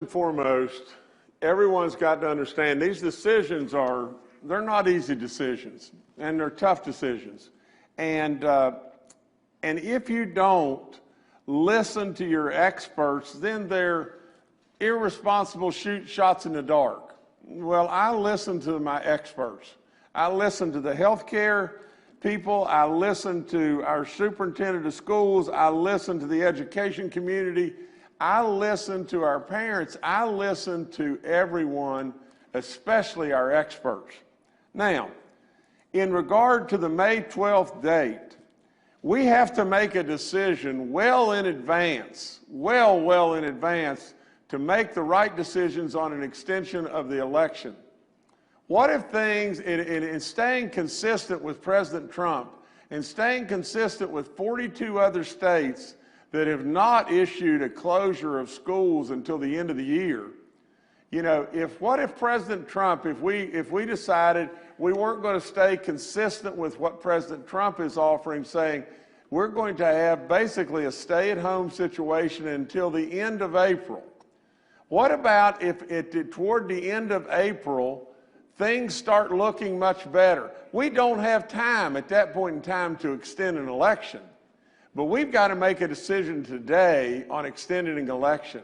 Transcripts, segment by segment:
and foremost, everyone's got to understand these decisions they're not easy decisions, and they're tough decisions. And if you don't listen to your experts, then they're irresponsible shots in the dark. Well, I listen to my experts. I listen to the healthcare people. I listen to our superintendent of schools. I listen to the education community. I listen to our parents. I listen to everyone, especially our experts. Now, in regard to the May 12th date, we have to make a decision well in advance, well in advance, to make the right decisions on an extension of the election. What if things, in staying consistent with President Trump and staying consistent with 42 other states that have not issued a closure of schools until the end of the year, what if President Trump, if we decided we weren't going to stay consistent with what President Trump is offering, saying we're going to have basically a stay-at-home situation until the end of April? What about if toward the end of April, things start looking much better? We don't have time at that point in time to extend an election, but we've got to make a decision today on extending an election.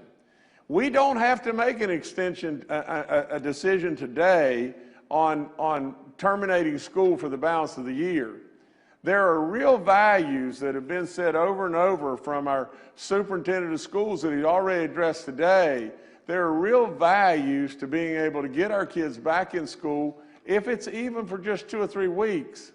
We don't have to make an a decision today on terminating school for the balance of the year. There are real values that have been said over and over from our superintendent of schools that he already addressed today. There are real values to being able to get our kids back in school, if it's even for just 2 or 3 weeks.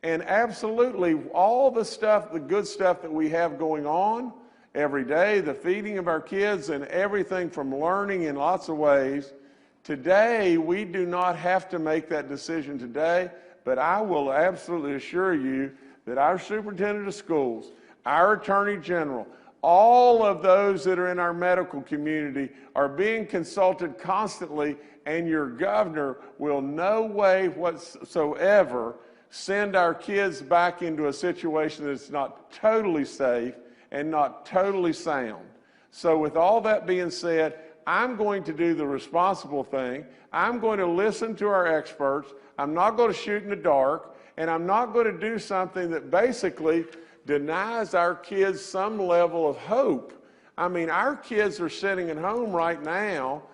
And absolutely, all the stuff, the good stuff that we have going on every day, the feeding of our kids and everything from learning in lots of ways, today we do not have to make that decision today, but I will absolutely assure you that our superintendent of schools, our attorney general, all of those that are in our medical community are being consulted constantly, and your governor will no way whatsoever send our kids back into a situation that's not totally safe and not totally sound. So with all that being said, I'm going to do the responsible thing. I'm going to listen to our experts. I'm not going to shoot in the dark, and I'm not going to do something that basically denies our kids some level of hope. I mean, our kids are sitting at home right now,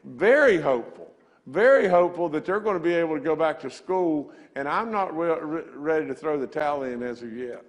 very hopeful that they're going to be able to go back to school, and I'm not ready to throw the towel in as of yet.